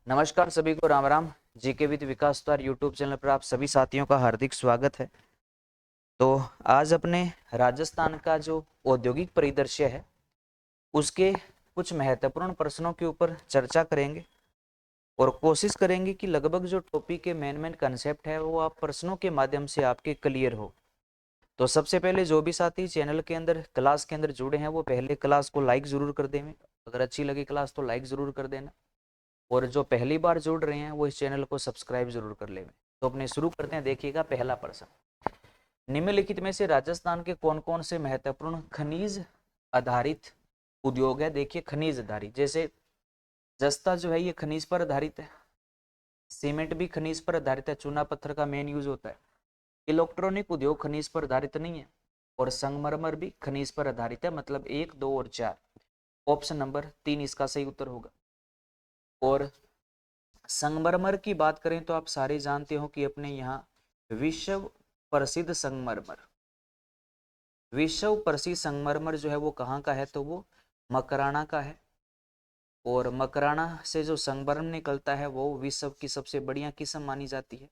नमस्कार सभी को, राम राम। जीके विद विकास द्वार यूट्यूब चैनल पर आप सभी साथियों का हार्दिक स्वागत है। तो आज अपने राजस्थान का जो औद्योगिक परिदृश्य है उसके कुछ महत्वपूर्ण प्रश्नों के ऊपर चर्चा करेंगे और कोशिश करेंगे कि लगभग जो टॉपिक के मेन कंसेप्ट है वो आप प्रश्नों के माध्यम से आपके क्लियर हो। तो सबसे पहले जो भी साथी चैनल के अंदर क्लास के अंदर जुड़े हैं वो पहले क्लास को लाइक जरूर कर दें। अगर अच्छी लगी क्लास तो लाइक जरूर कर देना, और जो पहली बार जुड़ रहे हैं वो इस चैनल को सब्सक्राइब जरूर कर लेंगे। तो अपने शुरू करते हैं। देखिएगा पहला प्रश्न, निम्नलिखित में से राजस्थान के कौन कौन से महत्वपूर्ण खनिज आधारित उद्योग है। देखिए खनिज आधारित, जैसे जस्ता जो है ये खनिज पर आधारित है, सीमेंट भी खनिज पर आधारित है, चूना पत्थर का मेन यूज होता है। इलेक्ट्रॉनिक उद्योग खनिज पर आधारित नहीं है, और संगमरमर भी खनिज पर आधारित है। मतलब 1, 2 और 4, ऑप्शन नंबर 3 इसका सही उत्तर होगा। और संगमरमर की बात करें तो आप सारे जानते हो कि अपने यहाँ विश्व प्रसिद्ध संगमरमर जो है वो कहाँ का है, तो वो मकराना का है। और मकराना से जो संगमरमर निकलता है वो विश्व की सबसे बढ़िया किस्म मानी जाती है,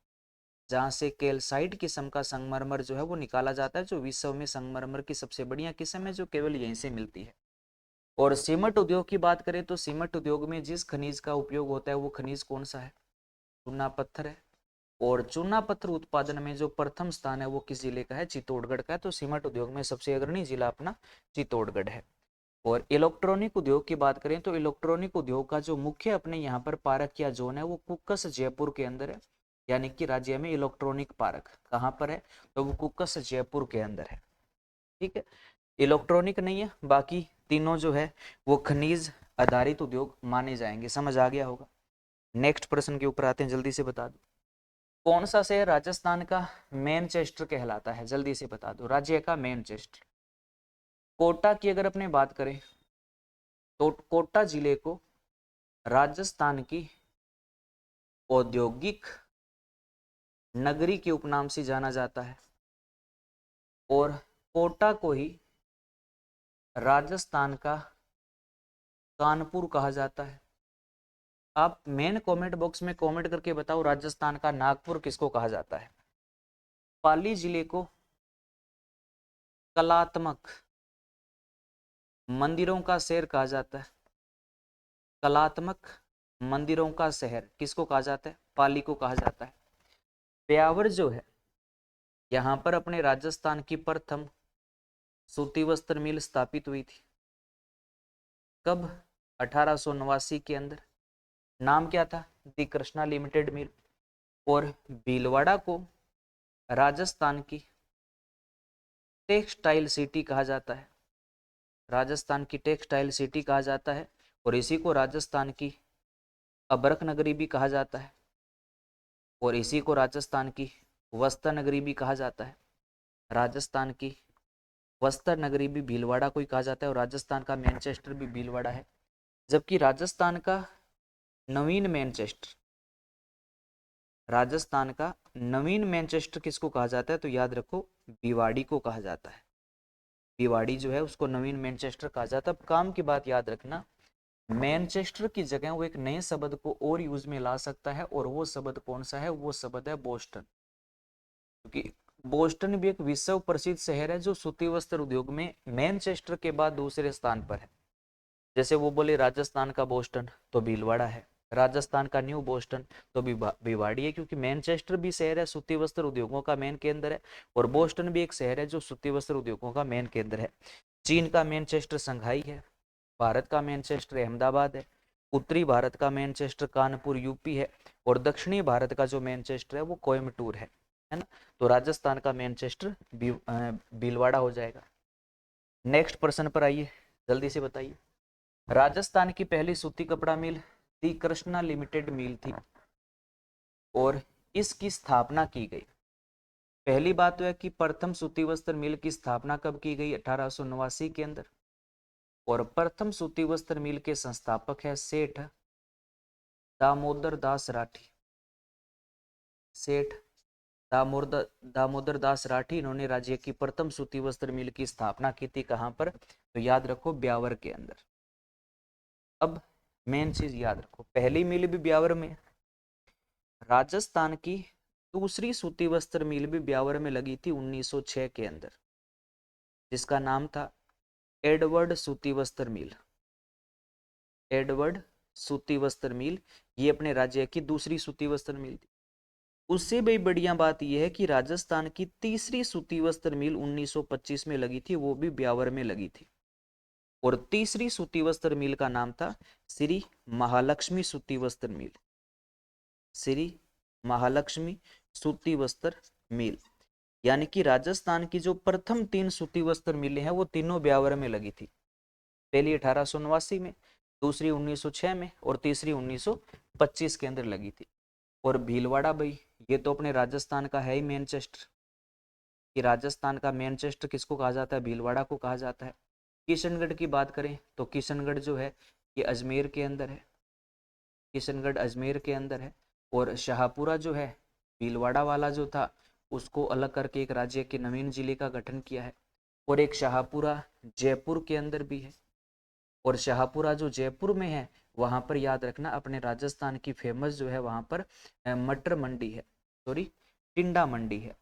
जहाँ से कैल्साइट किस्म का संगमरमर जो है वो निकाला जाता है, जो विश्व में संगमरमर की सबसे बढ़िया किस्म है, जो केवल यहीं से मिलती है। और सीमेंट उद्योग की बात करें तो सीमेंट उद्योग में जिस खनिज का उपयोग होता है वो खनिज कौन सा है, चूना पत्थर है। और चूना पत्थर उत्पादन में जो प्रथम स्थान है वो किस जिले का है, चित्तौड़गढ़ का है। तो सीमेंट उद्योग में सबसे अग्रणी जिला अपना चित्तौड़गढ़ है। और इलेक्ट्रॉनिक उद्योग की बात करें तो इलेक्ट्रॉनिक उद्योग का जो मुख्य अपने यहाँ पर पार्क या जोन है वो कुक्कस जयपुर के अंदर है। यानी कि राज्य में इलेक्ट्रॉनिक पार्क कहाँ पर है, तो वो कुक्कस जयपुर के अंदर है। ठीक है, इलेक्ट्रॉनिक नहीं है, बाकी तीनों जो है वो खनिज आधारित उद्योग माने जाएंगे। समझ आ गया होगा। नेक्स्ट प्रश्न के ऊपर आते हैं, जल्दी से बता दो कौन सा शहर राजस्थान का मैनचेस्टर कहलाता है। जल्दी से बता दो राज्य का मैनचेस्टर। कोटा की अगर अपने बात करें तो कोटा जिले को राजस्थान की औद्योगिक नगरी के उपनाम से जाना जाता है, और कोटा को ही राजस्थान का कानपुर कहा जाता है। आप मेन कमेंट बॉक्स में कमेंट करके बताओ राजस्थान का नागपुर किसको कहा जाता है। पाली जिले को कलात्मक मंदिरों का शहर कहा जाता है। कलात्मक मंदिरों का शहर किसको कहा जाता है, पाली को कहा जाता है। ब्यावर जो है यहाँ पर अपने राजस्थान की प्रथम सूती वस्त्र मिल स्थापित हुई थी। कब, 1889 के अंदर। नाम क्या था, दी कृष्णा लिमिटेड मिल। और भीलवाड़ा को राजस्थान की टेक्सटाइल सिटी कहा जाता है। राजस्थान की टेक्सटाइल सिटी कहा जाता है, और इसी को राजस्थान की अबरक नगरी भी कहा जाता है, और इसी को राजस्थान की वस्त्र नगरी भी कहा जाता है। राजस्थान की वस्त्र नगरी भी भीलवाड़ा को ही कहा जाता है, और राजस्थान का मैनचेस्टर भी भीलवाड़ा है। जबकि राजस्थान का नवीन मैनचेस्टर, राजस्थान का नवीन मैनचेस्टर किसको कहा जाता है, तो याद रखो भिवाड़ी को कहा जाता है। भिवाड़ी जो है उसको नवीन मैनचेस्टर कहा जाता है। अब काम की बात याद रखना, मैनचेस्टर की जगह वो एक नए शब्द को और यूज में ला सकता है, और वो शब्द कौन सा है, वो शब्द है बोस्टन। क्योंकि बोस्टन भी एक विश्व प्रसिद्ध शहर है जो सूती वस्त्र उद्योग में मैनचेस्टर के बाद दूसरे स्थान पर है। जैसे वो बोले राजस्थान का बोस्टन तो भीलवाड़ा है, राजस्थान का न्यू बोस्टन तो भिवाड़ी है, क्योंकि मैनचेस्टर भी शहर है सूती वस्त्र उद्योगों का मेन केंद्र है, और बोस्टन भी एक शहर है जो सूती वस्त्र उद्योगों का मेन केंद्र है। चीन का मैनचेस्टर संघाई है, भारत का मैनचेस्टर अहमदाबाद है, उत्तरी भारत का मैनचेस्टर कानपुर यूपी है, और दक्षिणी भारत का जो मैनचेस्टर है वो कोयम्बटूर है ना। तो राजस्थान का मैनचेस्टर भीलवाड़ा हो जाएगा। नेक्स्ट प्रश्न पर आइए, जल्दी से बताइए राजस्थान की पहली सूती कपड़ा मिल दी कृष्णा लिमिटेड मिल थी, और इसकी स्थापना की गई। पहली बात तो है कि प्रथम सूती वस्त्र मिल की स्थापना कब की गई, 1889 के अंदर। और प्रथम सूती वस्त्र मिल के संस्थापक है सेठ दामोदर दास राठी। सेठ दामोदर दास राठी, इन्होंने राज्य की प्रथम सूती वस्त्र मिल की स्थापना की थी। कहां पर, तो याद रखो ब्यावर के अंदर। अब मेन चीज याद रखो, पहली मिल भी ब्यावर में, राजस्थान की दूसरी सूती वस्त्र मिल भी ब्यावर में लगी थी 1906 के अंदर, जिसका नाम था एडवर्ड सूती वस्त्र मिल। एडवर्ड सूती वस्त्र मिल, ये अपने राज्य की दूसरी सूती वस्त्र मिल थी। उससे भी बढ़िया बात यह है कि राजस्थान की तीसरी सूती वस्त्र मिल 1925 में लगी थी, वो भी ब्यावर में लगी थी, और तीसरी सूती वस्त्र मिल का नाम था श्री महालक्ष्मी सूती वस्त्र मिल। श्री महालक्ष्मी सूती वस्त्र मिल, यानी कि राजस्थान की जो प्रथम 3 सूती वस्त्र मिलें हैं वो तीनों ब्यावर में लगी थी। पहली 1889 में, दूसरी 1906 में, और तीसरी 1925 के अंदर लगी थी। और भीलवाड़ा भाई, ये तो अपने राजस्थान का है ही मैनचेस्टर, कि राजस्थान का मैनचेस्टर किसको कहा जाता है? भीलवाड़ा को कहा जाता है। किशनगढ़ की बात करें तो किशनगढ़ जो है ये अजमेर के अंदर है, किशनगढ़ अजमेर के अंदर है। और शाहपुरा जो है, भीलवाड़ा वाला जो था उसको अलग करके एक राज्य के नवीन जिले का गठन किया है। और एक शाहपुरा जयपुर के अंदर भी है, और शाहपुरा जो जयपुर में है वहां पर याद रखना अपने राजस्थान की फेमस जो है वहां पर मटर मंडी है, सॉरी टिंडा मंडी है,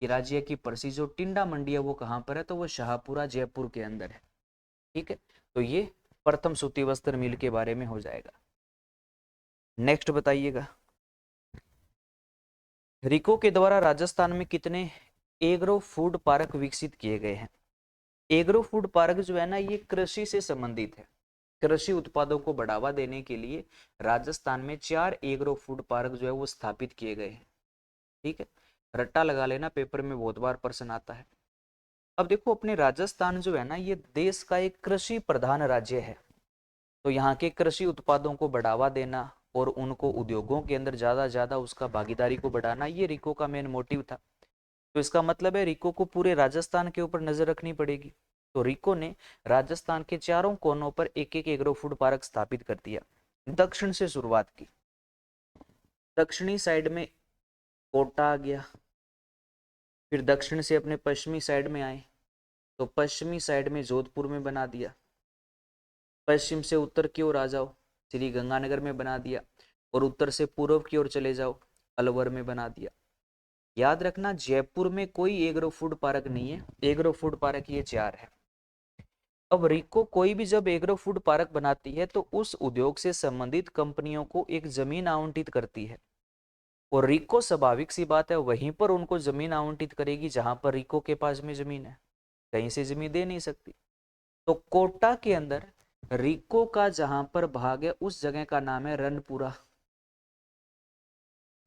कि राज्य की प्रसिद्ध जो टिंडा मंडी है वो कहाँ पर है? तो वो शाहपुरा जयपुर के अंदर है। ठीक है, तो ये प्रथम सूती वस्त्र मिल के बारे में हो जाएगा। नेक्स्ट बताइएगा, रिको के द्वारा राजस्थान में कितने एग्रो फूड पार्क विकसित किए गए हैं? एग्रो फूड पार्क जो है ना ये कृषि से संबंधित है, कृषि उत्पादों को बढ़ावा देने के लिए राजस्थान में 4 एग्रो फूड पार्क जो है वो स्थापित किए गए हैं। ठीक है, रट्टा लगा लेना, पेपर में बहुत बार प्रश्न आता है। अब देखो अपने राजस्थान जो है ना ये देश का एक कृषि प्रधान राज्य है, तो यहाँ के कृषि उत्पादों को बढ़ावा देना और उनको उद्योगों के अंदर ज्यादा उसका भागीदारी को बढ़ाना, ये रिको का मेन मोटिव था। तो इसका मतलब है रिको को पूरे राजस्थान के ऊपर नजर रखनी पड़ेगी। तो रिको ने राजस्थान के चारों कोनों पर एक एक एग्रो फूड पार्क स्थापित कर दिया। दक्षिण से शुरुआत की, दक्षिणी साइड में कोटा आ गया, फिर दक्षिण से अपने पश्चिमी साइड में आए तो पश्चिमी साइड में जोधपुर में बना दिया, पश्चिम से उत्तर की ओर आ जाओ श्री गंगानगर में बना दिया, और उत्तर से पूर्व की ओर चले जाओ अलवर में बना दिया। याद रखना जयपुर में कोई एग्रो फूड पार्क नहीं है, एग्रो फूड पार्क ये 4 है। अब रिको कोई भी जब एग्रो फूड पार्क बनाती है तो उस उद्योग से संबंधित कंपनियों को एक जमीन आवंटित करती है, और रिको स्वाभाविक सी बात है वहीं पर उनको जमीन आवंटित करेगी जहां पर रिको के पास में जमीन है, कहीं से जमीन दे नहीं सकती। तो कोटा के अंदर रिको का जहां पर भाग है उस जगह का नाम है रनपुरा।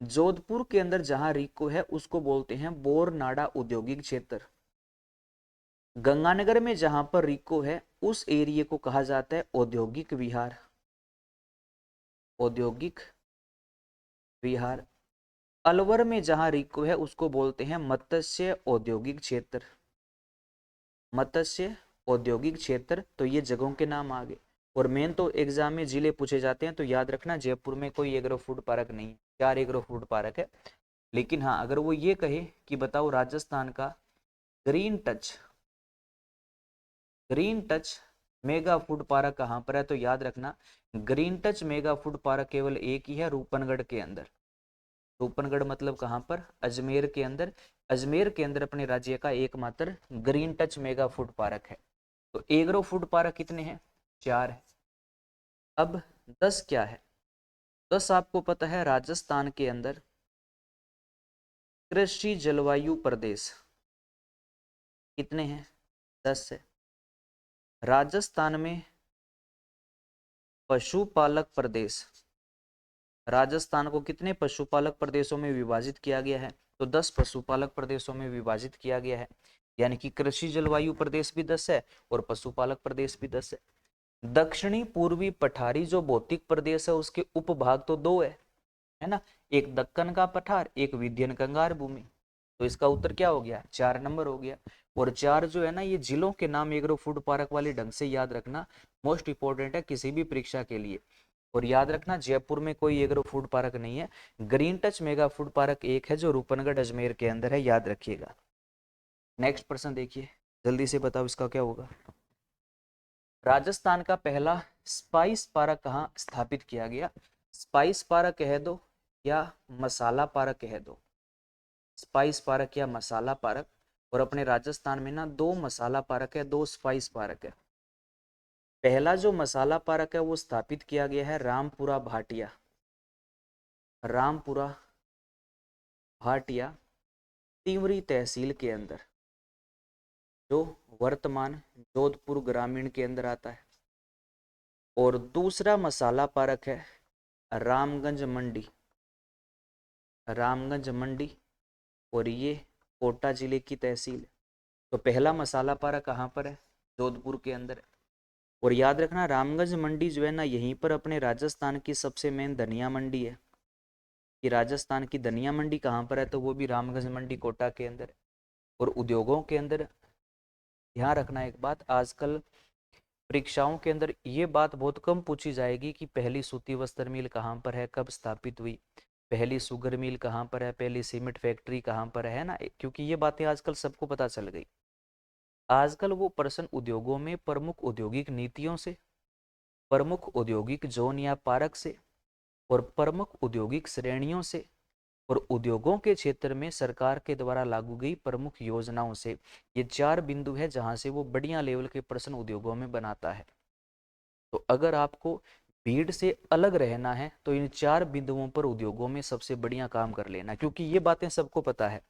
जोधपुर के अंदर जहां रिको है उसको बोलते हैं बोरनाडा औद्योगिक क्षेत्र। गंगानगर में जहां पर रिको है उस एरिया को कहा जाता है औद्योगिक विहार, औद्योगिक विहार। अलवर में जहां रिको है उसको बोलते हैं मत्स्य औद्योगिक क्षेत्र, मत्स्य औद्योगिक क्षेत्र। तो ये जगहों के नाम आ गए। और मेन तो एग्जाम में जिले पूछे जाते हैं, तो याद रखना जयपुर में कोई एग्रो फूड पार्क नहीं है, 4 एग्रो फूड पार्क है। लेकिन हाँ अगर वो ये कहे कि बताओ राजस्थान का green touch, green touch mega food park कहाँ पर है, तो याद रखना green touch mega food park केवल एक ही है रूपनगढ़ के अंदर। रूपनगढ़ मतलब कहाँ पर? अजमेर के अंदर। अजमेर के अंदर अपने राज्य का एकमात्र green touch mega food park है। तो एग्रो फूड पार्क कितने हैं? 4 है। अब 10 क्या है? 10 आपको पता है राजस्थान के अंदर कृषि जलवायु प्रदेश कितने हैं? 10 है। राजस्थान में पशुपालक प्रदेश, राजस्थान को कितने पशुपालक प्रदेशों में विभाजित किया गया है? तो 10 पशुपालक प्रदेशों में विभाजित किया गया है, यानी कि कृषि जलवायु प्रदेश भी 10 है और पशुपालक प्रदेश भी 10 है। दक्षिणी पूर्वी पठारी जो भौतिक प्रदेश है उसके उपभाग तो 2 है ना, एक दक्कन का पठार, एक विंध्यन कंगार भूमि। तो इसका उत्तर क्या हो गया? 4 नंबर हो गया। और 4 जो है ना ये जिलों के नाम एग्रो फूड पार्क वाले ढंग से याद रखना, मोस्ट इंपॉर्टेंट है किसी भी परीक्षा के लिए। और याद रखना जयपुर में कोई एग्रो फूड पार्क नहीं है, green touch mega food park एक है जो रूपनगढ़ अजमेर के अंदर है, याद रखिएगा। नेक्स्ट प्रश्न देखिए, जल्दी से बताओ इसका क्या होगा। राजस्थान का पहला स्पाइस पार्क कहाँ स्थापित किया गया? स्पाइस पार्क कह दो या मसाला पार्क कह दो, स्पाइस पार्क या मसाला पार्क। और अपने राजस्थान में ना 2 मसाला पार्क है, 2 स्पाइस पार्क है। पहला जो मसाला पार्क है वो स्थापित किया गया है रामपुरा भाटिया, रामपुरा भाटिया तिवरी तहसील के अंदर, जो वर्तमान जोधपुर ग्रामीण के अंदर आता है। और दूसरा मसाला पार्क है रामगंज मंडी, रामगंज मंडी, और ये कोटा जिले की तहसील है। तो पहला मसाला पार्क कहाँ पर है? जोधपुर के अंदर है। और याद रखना रामगंज मंडी जो है ना, यहीं पर अपने राजस्थान की सबसे मेन धनिया मंडी है। कि राजस्थान की धनिया मंडी कहाँ पर है? तो वो भी रामगंज मंडी कोटा के अंदर है। और उद्योगों के अंदर ध्यान रखना एक बात, आजकल परीक्षाओं के अंदर ये बात बहुत कम पूछी जाएगी कि पहली सूती वस्त्र मिल कहाँ पर है, कब स्थापित हुई, पहली शुगर मिल कहाँ पर है, पहली सीमेंट फैक्ट्री कहाँ पर है ना, क्योंकि ये बातें आजकल सबको पता चल गई। आजकल वो प्रश्न उद्योगों में प्रमुख औद्योगिक नीतियों से, प्रमुख औद्योगिक जोन या पार्क से, और प्रमुख औद्योगिक श्रेणियों से, और उद्योगों के क्षेत्र में सरकार के द्वारा लागू गई प्रमुख योजनाओं से, ये 4 बिंदु है जहां से वो बढ़िया लेवल के प्रश्न उद्योगों में बनाता है। तो अगर आपको भीड़ से अलग रहना है तो इन 4 बिंदुओं पर उद्योगों में सबसे बढ़िया काम कर लेना, क्योंकि ये बातें सबको पता है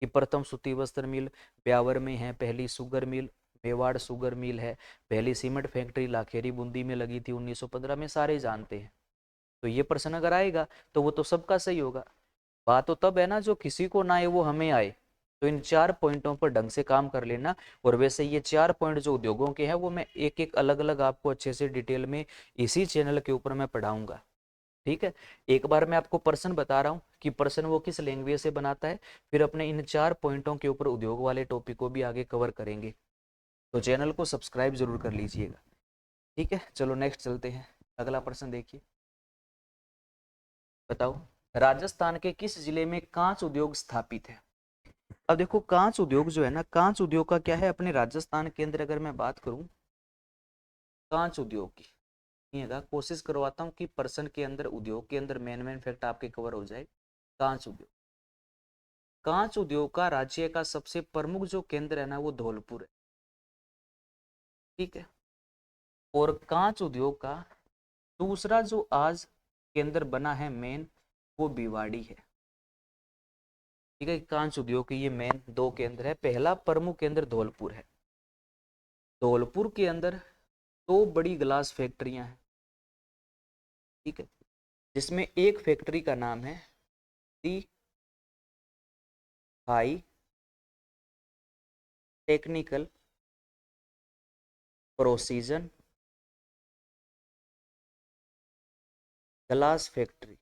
कि प्रथम सूती वस्त्र मिल ब्यावर में है, पहली sugar mill Mewar sugar mill है, पहली सीमेंट फैक्ट्री लाखेरी बूंदी में लगी थी 1915 में, सारे जानते हैं। तो ये प्रश्न अगर आएगा तो वो तो सबका सही होगा। बात तो तब है ना, जो किसी को ना आए वो हमें आए। तो इन 4 पॉइंटों पर ढंग से काम कर लेना। और वैसे ये 4 पॉइंट जो उद्योगों के हैं वो मैं एक एक अलग अलग आपको अच्छे से डिटेल में इसी चैनल के ऊपर मैं पढ़ाऊंगा। ठीक है, एक बार मैं आपको प्रश्न बता रहा हूँ कि प्रश्न वो किस लैंग्वेज से बनाता है, फिर अपने इन 4 पॉइंटों के ऊपर उद्योग वाले टॉपिक को भी आगे कवर करेंगे। तो चैनल को सब्सक्राइब जरूर कर लीजिएगा। ठीक है, चलो नेक्स्ट चलते हैं। अगला प्रश्न देखिए, बताओ राजस्थान के किस जिले में कांच उद्योग स्थापित है? अब देखो कांच उद्योग जो है ना, कांच उद्योग का क्या है अपने राजस्थान के अंदर, अगर मैं बात करूं कांच उद्योग की, कोशिश करवाता हूं कि पर्सन के अंदर उद्योग के अंदर मेन मेन फैक्ट आपके कवर हो जाए। कांच उद्योग, कांच उद्योग का राज्य का सबसे प्रमुख जो केंद्र है ना वो धौलपुर है। ठीक है, और कांच उद्योग का दूसरा जो आज केंद्र बना है मेन, वो भिवाड़ी है। ठीक है, कांच उद्योग के ये मेन 2 केंद्र है। पहला प्रमुख केंद्र धौलपुर है। धौलपुर के अंदर 2 बड़ी ग्लास फैक्ट्रियां हैं। ठीक है, जिसमें एक फैक्ट्री का नाम है the high technical precision glass factory,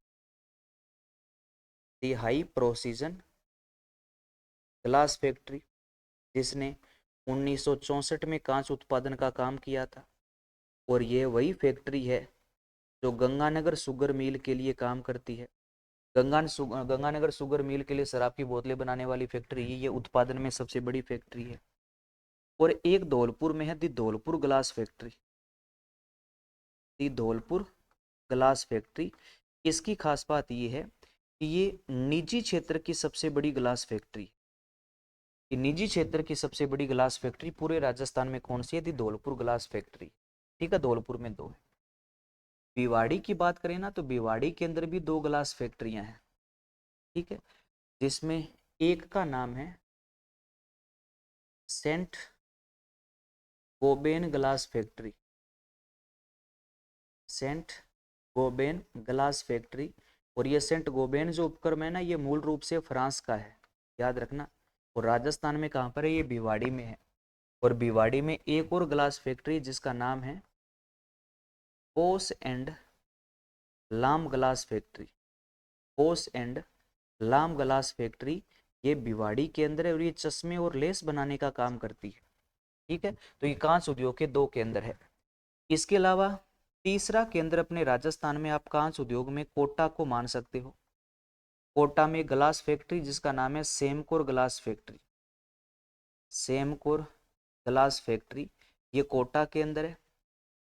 the high precision glass factory, जिसने 1964 में कांच उत्पादन का काम किया था। और ये वही फैक्ट्री है जो गंगानगर शुगर मिल के लिए काम करती है। गंगानगर शुगर मिल के लिए शराब की बोतलें बनाने वाली फैक्ट्री, ये उत्पादन में सबसे बड़ी फैक्ट्री है। और एक धौलपुर में है दी धौलपुर ग्लास फैक्ट्री, दी धौलपुर ग्लास फैक्ट्री। इसकी खास बात ये है कि ये निजी क्षेत्र की सबसे बड़ी ग्लास फैक्ट्री, ये निजी क्षेत्र की सबसे बड़ी ग्लास फैक्ट्री पूरे राजस्थान में कौन सी है? दी धौलपुर ग्लास फैक्ट्री। ठीक है, धौलपुर में 2 है। भिवाड़ी की बात करें ना तो भिवाड़ी के अंदर भी 2 ग्लास फैक्ट्रियां हैं। ठीक है, जिसमें एक का नाम है Saint Gobain glass factory, Saint Gobain glass factory. और ये सेंट गोबेन जो उपक्रम है ना, ये मूल रूप से फ्रांस का है, याद रखना। और राजस्थान में कहाँ पर है? ये भिवाड़ी में है। और भिवाड़ी में एक और ग्लास फैक्ट्री जिसका नाम है पोस एंड लाम ग्लास फैक्ट्री, पोस एंड लाम ग्लास फैक्ट्री, ये भिवाड़ी के अंदर है और ये चश्मे और लेस बनाने का काम करती है। ठीक है, तो ये कांच उद्योग के 2 केंद्र है। इसके अलावा तीसरा केंद्र अपने राजस्थान में आप कांच उद्योग में कोटा को मान सकते हो। कोटा में ग्लास फैक्ट्री जिसका नाम है Semcor glass factory, Semcor glass factory, ये कोटा के अंदर है।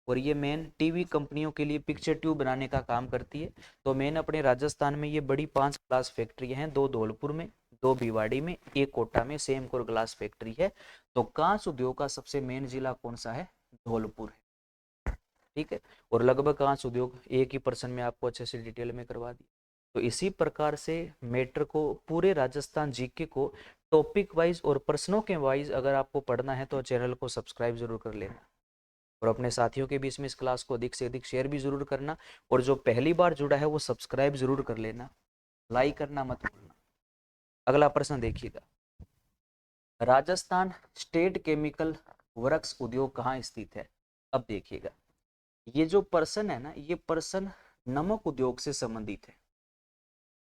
और ये मेन टीवी कंपनियों के लिए पिक्चर ट्यूब बनाने का काम करती है। तो मेन अपने राजस्थान में ये बड़ी 5 ग्लास फैक्ट्री हैं, 2 धौलपुर में, 2 भिवाड़ी में, 1 कोटा में सेम कोर ग्लास फैक्ट्री है। तो कांच उद्योग का सबसे मेन जिला कौन सा है? धौलपुर है। ठीक है, और लगभग कांच उद्योग एक ही पर्सन में आपको अच्छे से डिटेल में करवा दी। तो इसी प्रकार से मैटर को पूरे राजस्थान जीके को टॉपिक वाइज और प्रश्नों के वाइज अगर आपको पढ़ना है तो चैनल को सब्सक्राइब जरूर कर लेना और अपने साथियों के बीच में इस क्लास को अधिक से अधिक शेयर भी जरूर करना। और जो पहली बार जुड़ा है वो सब्सक्राइब जरूर कर लेना, लाइक करना मत भूलना। अगला प्रश्न देखिएगा, राजस्थान स्टेट केमिकल वर्क्स उद्योग कहाँ स्थित है? अब देखिएगा, ये जो पर्सन है ना, ये पर्सन नमक उद्योग से संबंधित है।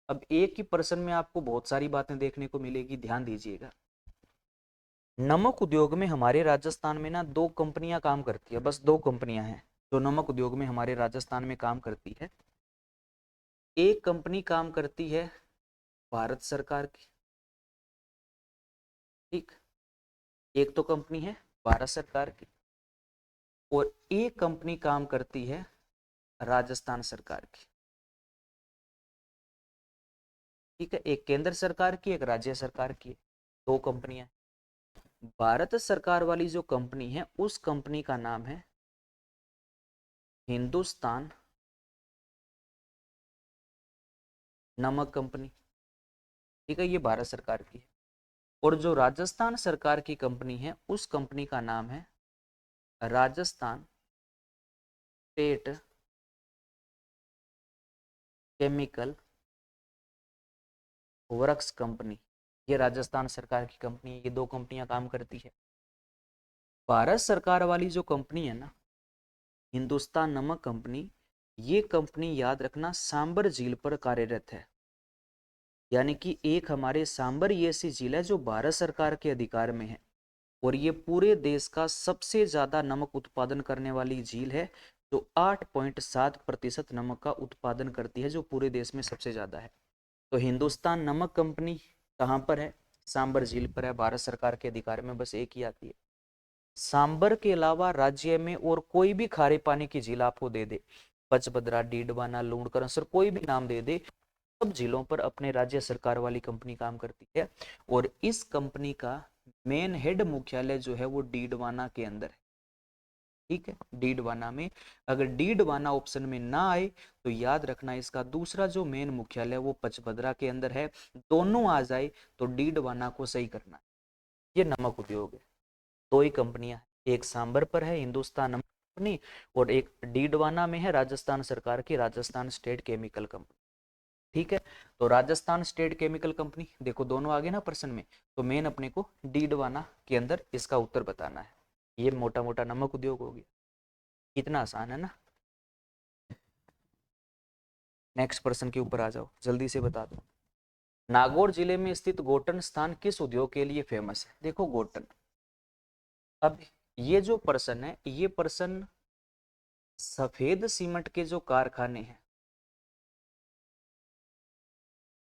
अब एक ही पर्सन में आपको बहुत सारी बातें देखने को मिलेगी, ध्यान दीजिएगा। नमक उद्योग में हमारे राजस्थान में ना 2 कंपनियां काम करती है, बस 2 कंपनियां हैं जो नमक उद्योग में हमारे राजस्थान में काम करती है। एक कंपनी काम करती है भारत सरकार की, ठीक, एक तो कंपनी है भारत सरकार की, और एक कंपनी काम करती है राजस्थान सरकार की। ठीक है, एक केंद्र सरकार की, एक राज्य सरकार की, 2 कंपनियां। भारत सरकार वाली जो कंपनी है उस कंपनी का नाम है हिंदुस्तान नमक कंपनी। ठीक है, ये भारत सरकार की है। और जो राजस्थान सरकार की कंपनी है उस कंपनी का नाम है Rajasthan state chemical works company. ये राजस्थान सरकार की कंपनी है, ये 2 कंपनियां काम करती है। भारत सरकार वाली जो कंपनी है ना, हिंदुस्तान नमक कंपनी, ये कंपनी याद रखना सांबर झील पर कार्यरत है। यानी कि एक हमारे सांबर ये ऐसी झील है जो भारत सरकार के अधिकार में है, और ये पूरे देश का सबसे ज्यादा नमक उत्पादन करने वाली झील है, जो 8.7% नमक का उत्पादन करती है, जो पूरे देश में सबसे ज्यादा है। तो हिंदुस्तान नमक कंपनी कहाँ पर है? सांबर झील पर है, भारत सरकार के अधिकार में बस एक ही आती है। सांबर के अलावा राज्य में और कोई भी खारे पानी की झील आपको दे दे, पचभद्रा, डीडवाना, लूणकरण, सर कोई भी नाम दे दे, सब जिलों पर अपने राज्य सरकार वाली कंपनी काम करती है। और इस कंपनी का मेन हेड मुख्यालय जो है वो डीडवाना के अंदर है। ठीक है, डीडवाना में। अगर डीडवाना ऑप्शन में ना आए तो याद रखना इसका दूसरा जो मेन मुख्यालय है वो पचभद्रा के अंदर है। दोनों आ जाए तो डीडवाना को सही करना है। ये नमक उद्योग है, 2 ही कंपनियां हैं, एक सांबर पर है हिंदुस्तान नमक कंपनी, और एक डीडवाना में है राजस्थान सरकार की राजस्थान स्टेट केमिकल कंपनी। ठीक है, तो राजस्थान स्टेट केमिकल कंपनी, देखो दोनों आगे ना प्रश्न में, तो मेन अपने को डीडवाना के अंदर इसका उत्तर बताना है। ये मोटा मोटा नमक उद्योग हो गया, कितना आसान है ना। नेक्स्ट प्रश्न के ऊपर आ जाओ, जल्दी से बता दो। नागौर जिले में स्थित गोटन स्थान किस उद्योग के लिए फेमस है? देखो गोटन, अब ये जो पर्सन है, ये पर्सन सफेद सीमेंट के जो कारखाने हैं,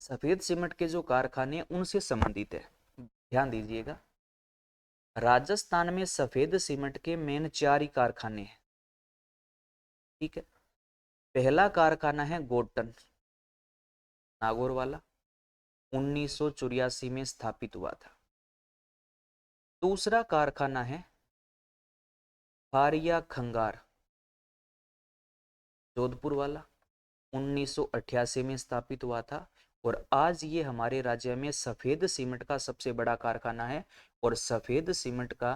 सफेद सीमेंट के जो कारखाने हैं उनसे संबंधित है। ध्यान दीजिएगा, राजस्थान में सफेद सीमेंट के मेन 4 ही कारखाने हैं। ठीक है, पहला कारखाना है गोटन नागौर वाला, 1984 में स्थापित हुआ था। दूसरा कारखाना है फारिया खंगार जोधपुर वाला, 1988 में स्थापित हुआ था। और आज ये हमारे राज्य में सफेद सीमेंट का सबसे बड़ा कारखाना है, और सफेद सीमेंट का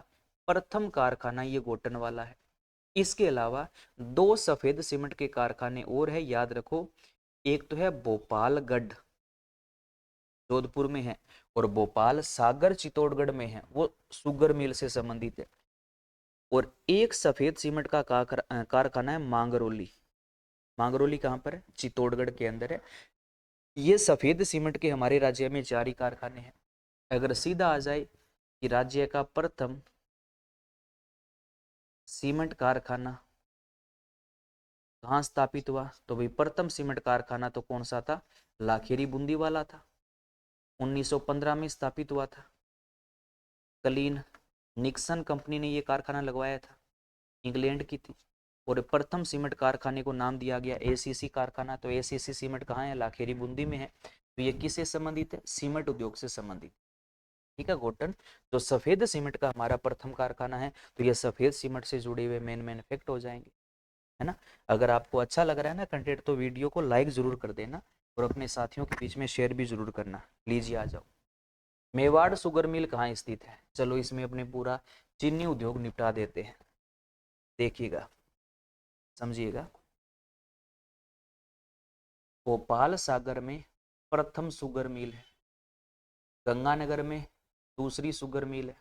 प्रथम कारखाना ये गोटन वाला है। इसके अलावा 2 सफेद सीमेंट के कारखाने और है, याद रखो। एक तो है भोपालगढ़ जोधपुर में है, और भोपाल सागर चित्तौड़गढ़ में है, वो शुगर मिल से संबंधित है। और एक सफेद सीमेंट का कारखाना है मांगरोली। मांगरोली कहाँ पर है? चित्तौड़गढ़ के अंदर है। ये सफेद सीमेंट के हमारे राज्य में 4 ही कारखाने हैं। अगर सीधा आ जाए कि राज्य का प्रथम सीमेंट कारखाना कहाँ स्थापित हुआ, तो भाई प्रथम सीमेंट कारखाना तो कौन सा था? लाखेरी बूंदी वाला था, 1915 में स्थापित हुआ था। कलीन निक्सन कंपनी ने ये कारखाना लगवाया था, इंग्लैंड की थी। और प्रथम सीमेंट कारखाने को नाम दिया गया एसीसी कारखाना। तो एसीसी सीमेंट कहाँ है? लाखेरी बूंदी में है। तो ये किससे संबंधित है? सीमेंट उद्योग से संबंधित। ठीक है गोटन, तो सफेद सीमेंट का हमारा प्रथम कारखाना है, तो ये सफेद सीमेंट से जुड़े हुए मेन फैक्ट हो जाएंगे, है ना। अगर आपको अच्छा लग रहा है ना कंटेंट, तो वीडियो को लाइक जरूर कर देना और अपने साथियों के बीच में शेयर भी जरूर करना। लीजिए आ जाओ, मेवाड़ शुगर मिल कहाँ स्थित है? चलो इसमें अपने पूरा चीनी उद्योग निपटा देते हैं। देखिएगा, समझिएगा, भोपाल सागर में प्रथम शुगर मिल है, गंगानगर में दूसरी शुगर मिल है,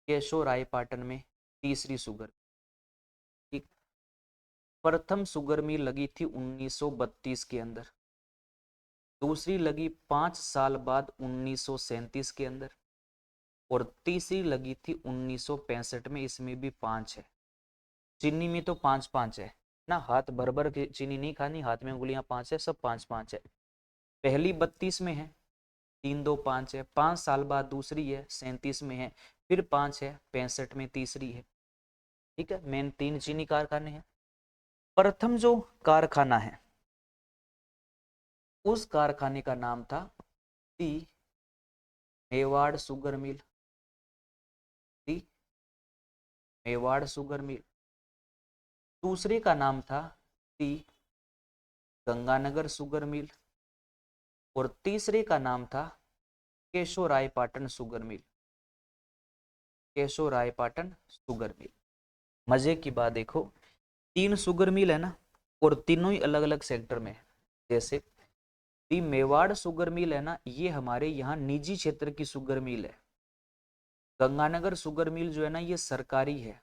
केशोरायपाटन में तीसरी शुगर। ठीक, प्रथम शुगर मिल लगी थी 1932 के अंदर, दूसरी लगी 5 साल बाद 1937 के अंदर, और तीसरी लगी थी 1965 में। इसमें भी 5 है। चीनी में तो 5-5 है ना, हाथ भर भर के चीनी नहीं खानी, हाथ में उंगलियां 5 है, सब 5-5 है। पहली 32 में है, 3-2-5 है, 5 साल बाद दूसरी है, 37 में है, फिर 5 है, 65 में तीसरी है। ठीक है, मेन 3 चीनी कारखाने हैं। प्रथम जो कारखाना है उस कारखाने का नाम था दी मेवाड़ शुगर मिल, दी मेवाड़ शुगर मिल। दूसरे का नाम था दी गंगानगर शुगर मिल, और तीसरे का नाम था Keshoraipatan sugar mill, Keshoraipatan sugar mill. मजे की बात देखो, 3 शुगर मिल है ना, और तीनों ही अलग अलग सेक्टर में है। जैसे दी मेवाड़ शुगर मिल है ना, ये हमारे यहाँ निजी क्षेत्र की शुगर मिल है। गंगानगर शुगर मिल जो है ना, ये सरकारी है,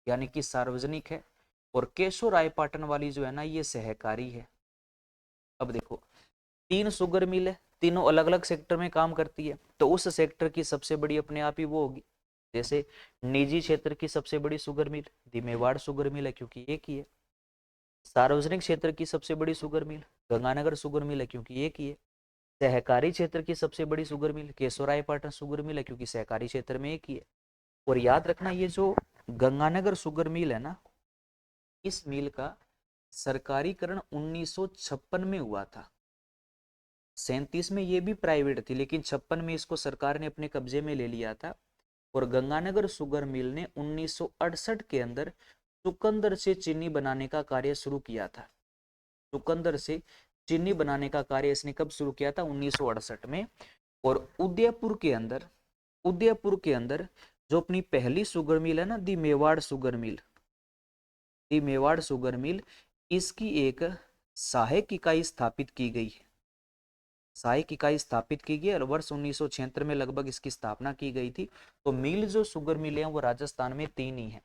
यानी कि सार्वजनिक है। और केशोरायपाटन वाली जो है ना, ये सहकारी है। अब देखो, 3 शुगर मिल है, तीनों अलग अलग सेक्टर में काम करती है, तो उस सेक्टर की सबसे बड़ी अपने आप ही वो होगी। जैसे निजी क्षेत्र की सबसे बड़ी शुगर मिल दी मेवाड़ शुगर मिल है, क्योंकि एक ही है। सार्वजनिक क्षेत्र की सबसे बड़ी sugar mill Ganganagar sugar mill है, क्योंकि एक ही है। सहकारी क्षेत्र की सबसे बड़ी sugar mill Keshoraipatan sugar mill है, क्योंकि सहकारी क्षेत्र में एक ही है। और याद रखना, ये जो गंगानगर शुगर मिल है ना, इस मिल का सरकारीकरण 1956 में हुआ था। 37 में ये भी प्राइवेट थी, लेकिन 56 में इसको सरकार ने अपने कब्जे में ले लिया था। और गंगानगर शुगर मिल ने 1968 के अंदर चुकंदर से चीनी बनाने का कार्य शुरू किया था। चुकंदर से चीनी बनाने का कार्य इसने कब शुरू किया था? 1968 में। और उदयपुर के अंदर जो अपनी पहली शुगर मिल है ना, दी मेवाड़ शुगर मिल, दी मेवाड़ शुगर मिल, इसकी एक सहायक इकाई स्थापित की गई है। सहायक इकाई स्थापित की गई और वर्ष 1976 में लगभग इसकी स्थापना की गई थी। तो मिल जो शुगर मिल है वो राजस्थान में 3 ही है,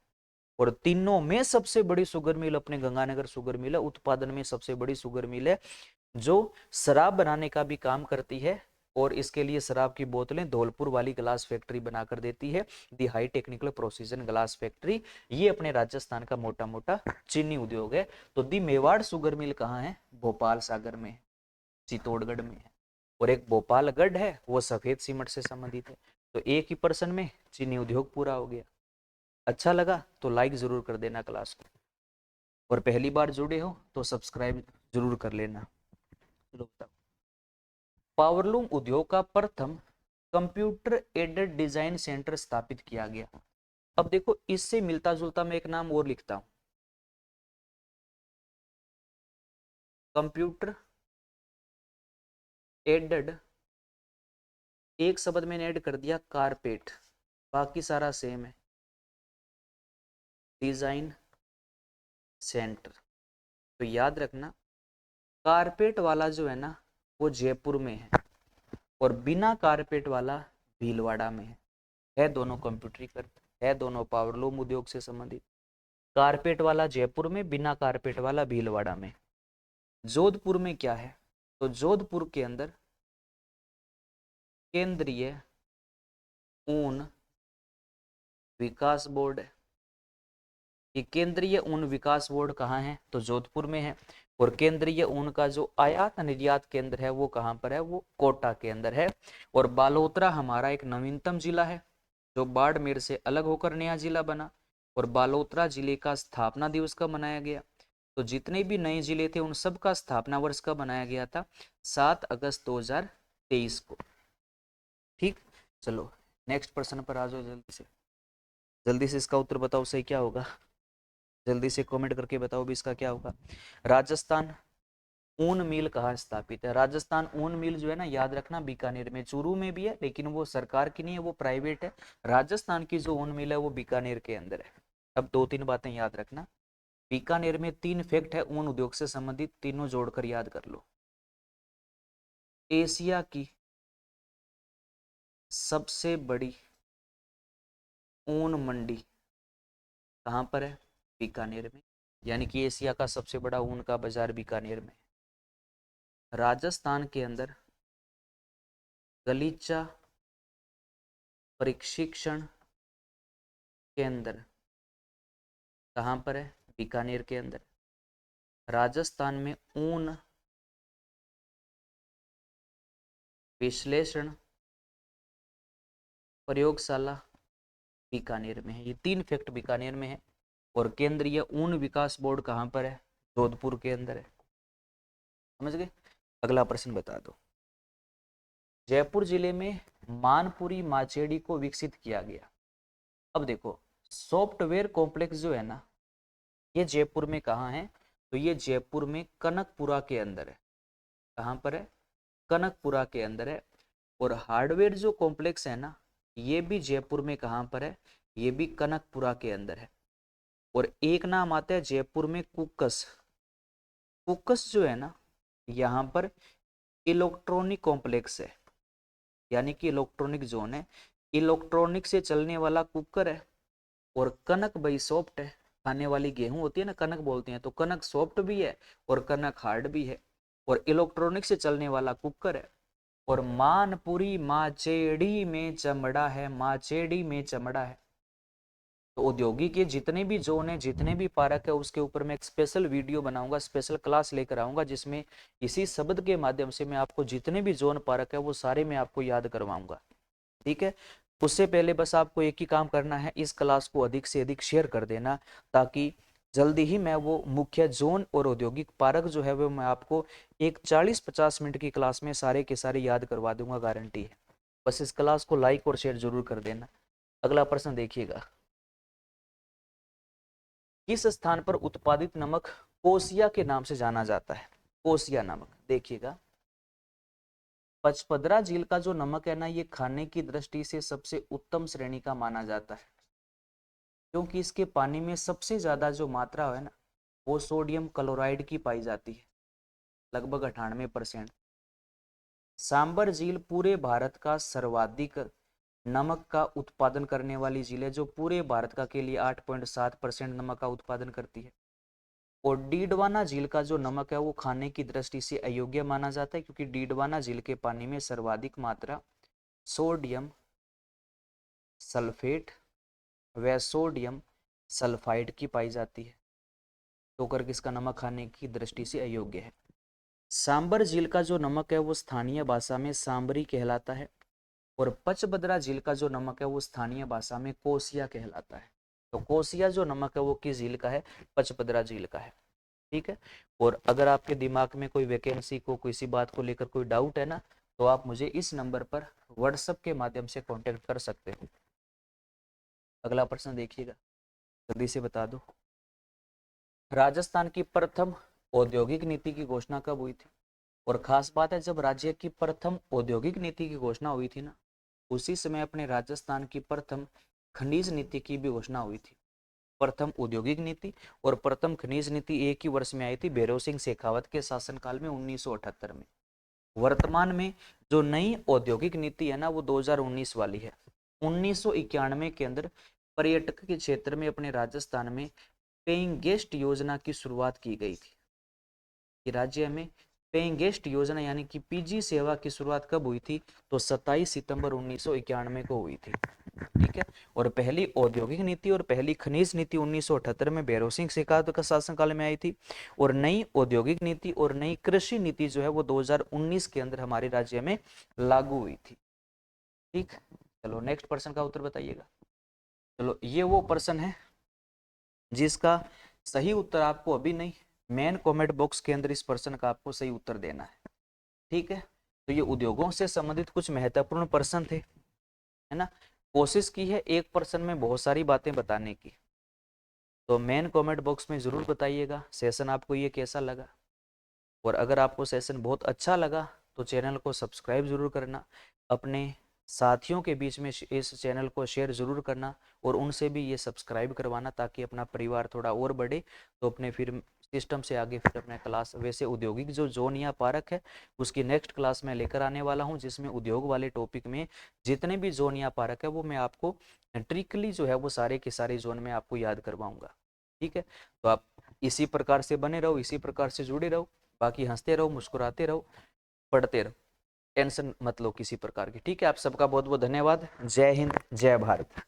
और तीनों में सबसे बड़ी शुगर मिल अपने गंगानगर शुगर मिल है। उत्पादन में सबसे बड़ी शुगर मिल है, जो शराब बनाने का भी काम करती है। और इसके लिए शराब की बोतलें धौलपुर वाली ग्लास फैक्ट्री बनाकर देती है, the high technical precision glass factory. ये अपने राजस्थान का मोटा मोटा चीनी उद्योग है। तो दी मेवाड़ शुगर मिल कहाँ है? भोपाल सागर में, चित्तौड़गढ़ में है। और एक भोपालगढ़ है, वो सफेद सीमेंट से संबंधित है। तो एक ही पर्सन में चीनी उद्योग पूरा हो गया। अच्छा लगा तो लाइक जरूर कर देना क्लास को, और पहली बार जुड़े हो तो सब्सक्राइब जरूर कर लेना। पावरलूम उद्योग का प्रथम कंप्यूटर एडेड डिजाइन सेंटर स्थापित किया गया। अब देखो, इससे मिलता जुलता मैं एक नाम और लिखता हूं, कंप्यूटर एडेड, एक शब्द मैंने ऐड कर दिया कारपेट, बाकी सारा सेम है, डिजाइन सेंटर। तो याद रखना, कारपेट वाला जो है ना वो जयपुर में है, और बिना कारपेट वाला भीलवाड़ा में है दोनों कंप्यूटरीकृत, है दोनों पावरलूम उद्योग से संबंधित। कारपेट वाला जयपुर में, बिना कारपेट वाला भीलवाड़ा में। जोधपुर में क्या है? तो जोधपुर के अंदर केंद्रीय ऊन विकास बोर्ड है। ये केंद्रीय ऊन विकास बोर्ड कहाँ है? तो जोधपुर में है। और केंद्रीय ऊन का जो आयात निर्यात केंद्र है वो कहाँ पर है? वो कोटा के अंदर है। और बालोतरा हमारा एक नवीनतम जिला है, जो बाड़मेर से अलग होकर नया जिला बना। और बालोतरा जिले का स्थापना दिवस कब मनाया गया? तो जितने भी नए जिले थे उन सब का स्थापना वर्ष कब मनाया गया था? 7 अगस्त 2023 को। ठीक, चलो नेक्स्ट प्रश्न पर आ जाओ जल्दी से इसका उत्तर बताओ सही क्या होगा, जल्दी से कमेंट करके बताओ भी इसका क्या होगा। राजस्थान ऊन मिल कहाँ स्थापित है? राजस्थान ऊन मिल जो है ना, याद रखना बीकानेर में, चूरू में भी है लेकिन वो सरकार की नहीं है, वो प्राइवेट है। राजस्थान की जो ऊन मिल है वो बीकानेर के अंदर है। अब 2-3 बातें याद रखना। बीकानेर में 3 फैक्ट है ऊन उद्योग से संबंधित, तीनों जोड़कर याद कर लो। एशिया की सबसे बड़ी ऊन मंडी कहाँ पर है? बीकानेर में, यानी कि एशिया का सबसे बड़ा ऊन का बाजार बीकानेर में। राजस्थान के अंदर गलीचा प्रशिक्षण केंद्र कहाँ पर है? बीकानेर के अंदर। राजस्थान में ऊन विश्लेषण प्रयोगशाला बीकानेर में है। ये 3 फैक्ट बीकानेर में है। और केंद्रीय ऊन विकास बोर्ड कहाँ पर है? जोधपुर के अंदर है। समझ गए? अगला प्रश्न बता दो। जयपुर जिले में मानपुरी माचेडी को विकसित किया गया। अब देखो, सॉफ्टवेयर कॉम्प्लेक्स जो है ना, ये जयपुर में कहाँ है? तो ये जयपुर में कनकपुरा के अंदर है। कहाँ पर है? कनकपुरा के अंदर है। और हार्डवेयर जो कॉम्प्लेक्स है ना, ये भी जयपुर में कहाँ पर है? ये भी कनकपुरा के अंदर है। और एक नाम आता है जयपुर में कुक्कस। कुक्कस जो है ना, यहाँ पर इलेक्ट्रॉनिक कॉम्प्लेक्स है, यानी कि इलेक्ट्रॉनिक जोन है। इलेक्ट्रॉनिक से चलने वाला कुकर है। और कनक भाई सॉफ्ट है, खाने वाली गेहूं होती है ना, कनक बोलते हैं, तो कनक सॉफ्ट भी है और कनक हार्ड भी है। और इलेक्ट्रॉनिक से चलने वाला कुकर है। और मानपुरी माचेडी में चमड़ा है, माचेडी में चमड़ा है। तो औद्योगिक के जितने भी जोन है, जितने भी पार्क है, उसके ऊपर मैं एक स्पेशल वीडियो बनाऊंगा, स्पेशल क्लास लेकर आऊंगा, जिसमें इसी शब्द के माध्यम से मैं आपको जितने भी जोन पार्क है वो सारे मैं आपको याद करवाऊंगा। ठीक है, उससे पहले बस आपको एक ही काम करना है, इस क्लास को अधिक से अधिक शेयर कर देना, ताकि जल्दी ही मैं वो मुख्य जोन और औद्योगिक पार्क जो है वो मैं आपको एक 40-50 मिनट की क्लास में सारे के सारे याद करवा दूंगा, गारंटी है। बस इस क्लास को लाइक और शेयर जरूर कर देना। अगला प्रश्न देखिएगा। किस स्थान पर उत्पादित नमक कोसिया के नाम से जाना जाता है? कोसिया नमक, देखिएगा। पचपदरा झील का जो नमक है ना, ये खाने की दृष्टि से सबसे उत्तम श्रेणी का माना जाता है, क्योंकि इसके पानी में सबसे ज्यादा जो मात्रा है ना, वो सोडियम क्लोराइड की पाई जाती है, लगभग 98%। सांबर झील पूरे भारत का सर्वाधिक नमक का उत्पादन करने वाली झील है, जो पूरे भारत का के लिए 8.7% नमक का उत्पादन करती है। और डीडवाना झील का जो नमक है वो खाने की दृष्टि से अयोग्य माना जाता है, क्योंकि डीडवाना झील के पानी में सर्वाधिक मात्रा सोडियम सल्फेट व सोडियम सल्फाइड की पाई जाती है, तो करके इसका नमक खाने की दृष्टि से अयोग्य है। सांबर झील का जो नमक है वो स्थानीय भाषा में सांबरी कहलाता है। और पचबदरा झील का जो नमक है वो स्थानीय भाषा में कोसिया कहलाता है। तो कोसिया जो नमक है वो किस झील का है? पचबदरा झील का है। ठीक है, और अगर आपके दिमाग में कोई वैकेंसी को किसी बात को लेकर कोई डाउट है ना, तो आप मुझे इस नंबर पर व्हाट्सएप के माध्यम से कांटेक्ट कर सकते हो। अगला प्रश्न देखिएगा, जल्दी से बता दो। राजस्थान की प्रथम औद्योगिक नीति की घोषणा कब हुई थी? और खास बात है, जब राज्य की प्रथम औद्योगिक नीति की घोषणा हुई थी ना, उसी समय अपने राजस्थान की प्रथम खनिज नीति की भी घोषणा हुई थी। प्रथम औद्योगिक नीति और प्रथम खनिज नीति एक ही वर्ष में आई थी, भैरव सिंह शेखावत के शासनकाल में 1978 में। वर्तमान में जो नई औद्योगिक नीति है ना, वो 2019 वाली है। 1991 के अंदर पर्यटक के क्षेत्र में अपने राजस्थान में पेइंग गेस्ट योजना की शुरुआत की गई थी। कि राज्य में पेइंग गेस्ट योजना यानी कि पीजी सेवा की शुरुआत कब हुई थी? तो 27 सितंबर 1991 को हुई थी। ठीक है, और पहली औद्योगिक नीति और पहली खनिज नीति 1978 में भैरव सिंह शेखावत का शासनकाल में आई थी। और नई औद्योगिक नीति और नई कृषि नीति जो है वो 2019 के अंदर हमारे राज्य में लागू हुई थी। ठीक, चलो नेक्स्ट प्रश्न का उत्तर बताइएगा। चलो, ये वो प्रश्न है जिसका सही उत्तर आपको अभी नहीं, मेन कमेंट बॉक्स के अंदर इस प्रश्न का आपको सही उत्तर देना है। ठीक है, तो ये उद्योगों से संबंधित कुछ महत्वपूर्ण प्रश्न थे, है ना। कोशिश की है एक प्रश्न में बहुत सारी बातें बताने की। तो मेन कमेंट बॉक्स में ज़रूर बताइएगा सेशन आपको ये कैसा लगा, और अगर आपको सेशन बहुत अच्छा लगा तो चैनल को सब्सक्राइब ज़रूर करना, अपने साथियों के बीच में इस चैनल को शेयर ज़रूर करना, और उनसे भी ये सब्सक्राइब करवाना ताकि अपना परिवार थोड़ा और बढ़े। तो अपने फिर सिस्टम से आगे फिर अपने क्लास, वैसे औद्योगिक जो जोन या पार्क है उसकी नेक्स्ट क्लास में लेकर आने वाला हूँ, जिसमें उद्योग वाले टॉपिक में जितने भी जोन या पार्क है वो मैं आपको ट्रिकली जो है वो सारे के सारे जोन में आपको याद करवाऊंगा। ठीक है, तो आप इसी प्रकार से बने रहो, इसी प्रकार से जुड़े रहो, बाकी हंसते रहो, मुस्कुराते रहो, पढ़ते रहो, टेंशन मत लो किसी प्रकार की। ठीक है, आप सबका बहुत बहुत धन्यवाद। जय हिंद, जय भारत।